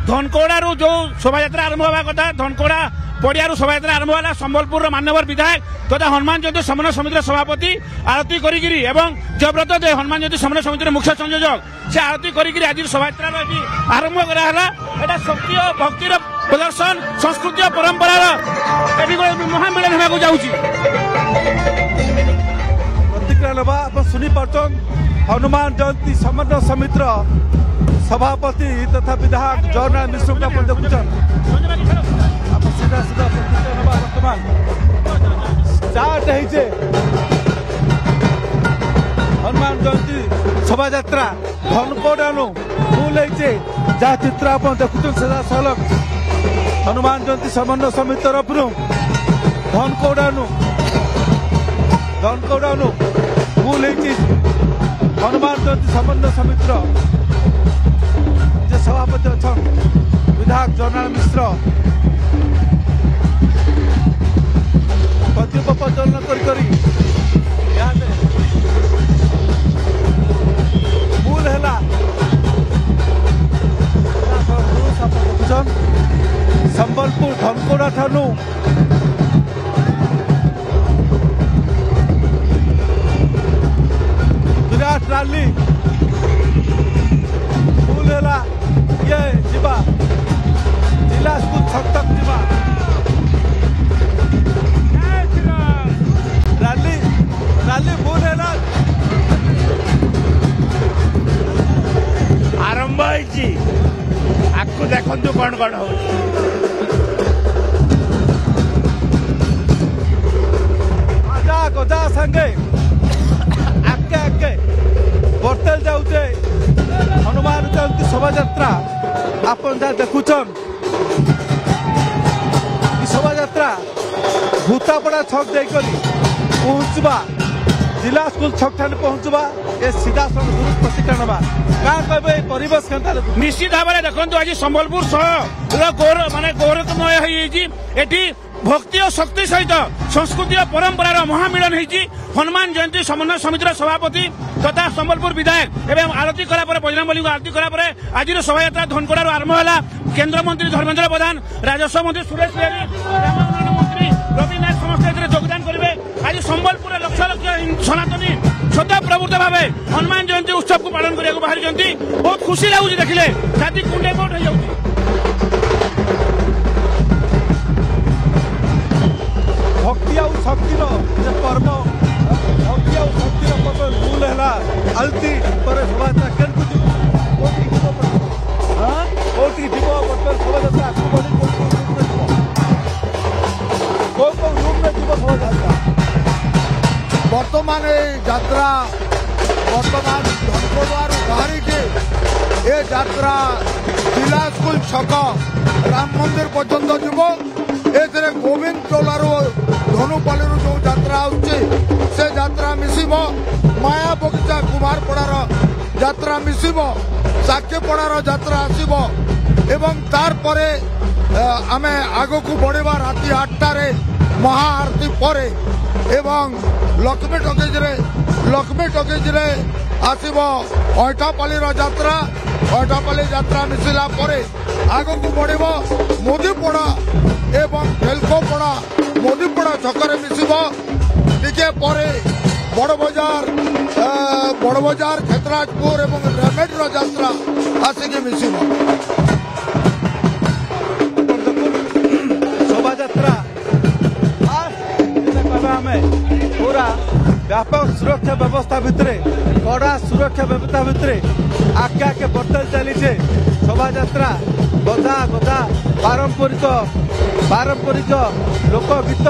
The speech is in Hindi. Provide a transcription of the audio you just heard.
धनकड़ा जो शोभा यात्रा आरंभ होगा कथा धनकड़ा पड़िया शोभा यात्रा आरंभ है संबलपुर मान्यवर विधायक तथा हनुमान जयंती समन्वय समिति सभापति आरती करी जयव्रत दे हनुमान जयंती समन्वय समिति मुख्य संयोजक से आरती करी आज शोभा यात्रा आरंभ कराला शक्ति और भक्तिर प्रदर्शन संस्कृति और परंपरार महामिलन होगा जाऊँगी प्रतिक्रिया लबा शुणी पार्छन हनुमान जयंती समन्वय समितिर सभापति तथा विधायक जयनारायण मिश्र को देखुन सीधा सीधा प्रतिक्रिया लबा वर्तमान स्टार्ट है हनुमान जयंती शोभा यात्रा धनकड़ानु फुल है जहाँ चित्र आप देखुन सीधा सलग हनुमान जयंती समन्वय समिति तरफ धनकड़ानु फुल है हनुमान जयंती समन्वय समितिर जे सभापति अच्छा विधायक जयनारायण मिश्र प्रदीप प्रज्वलन फुल है संबलपुर धनकड़ा ठानु विराट रैली फुल है ये जीवा जिला स्कूल छक तक जीवा रैली फुल है आरंभ आपको देखु कौन कौन हो गजा संगे आगे आगे बर्तेल जाऊे हनुमान जयंती शोभा यात्रा आप देखुन शोभा यात्रा भूतापड़ा छक जाकर पहुंचवा जिला स्कूल छक ठाने पहुंचवा ये सीधा प्रतिक्रिया नवा क्या कहे परिवेश के निश्चित भाव में देखो आज संबलपुर गौर माने गौरवमय होती भक्ति और शक्ति सहित संस्कृति और परंपरार महामिलन होती हनुमान जयंती समन्वय समितिर सभापति तथा संबलपुर विधायक एवं आरती कला बजरंगबली को आरती कला आज शोभा यात्रा धनकड़ार आरंभ है केन्द्र मंत्री धर्मेन्द्र प्रधान राजस्व मंत्री सुरेश बिहारी मंत्री रवि नायक समस्त योगदान करेंगे आज संबलपुर लक्ष लक्ष सनातनी सदा प्रवृत्त भाव हनुमान जयंती उत्सव को पालन करने बाहर बहुत खुशी लगुच देखिले छाती कुंडे मोट हो जाऊँगी भक्ति और शक्तिर पर्व भक्ति और शक्तिर पर्व फुल है आलती पर शोभा यात्रा कोटी जीव बर्तमान शोभा यात्रा कौ रूम में जीव शोभा यात्रा वर्तमान यात्रा वर्तमान धनकड़ार बाहरी के ये यात्रा जिला स्कूल छक राम मंदिर पर्यंत जीव एथरे गोविंद टोलार धनुपाली जो यात्रा से यात्रा मिसिब माया बगीचा कुमारपड़ार यात्रा मिसिब साक्षीपड़ार यात्रा आसिब एवं तार परे आमे आगो को बढ़ेबा राति 8टार महाआरती पर एवं लक्ष्मी टकेज रे आसिब अठापाली यात्रा मिसिला परे आगो को बढ़ेब मोदीपड़ा एवं ठेलकोपड़ा मोदीपड़ा छकरे मिसिब टिके परे बड़बजार क्षेत्राजपुर एवं रेमेडर यात्रा आसिके मिसिब शोभा यात्रा पूरा व्यापक सुरक्षा व्यवस्था भितर कड़ा सुरक्षा व्यवस्था भितर आगे आगे बर्तल चली शोभा यात्रा गजा पारंपरिक लोकगीत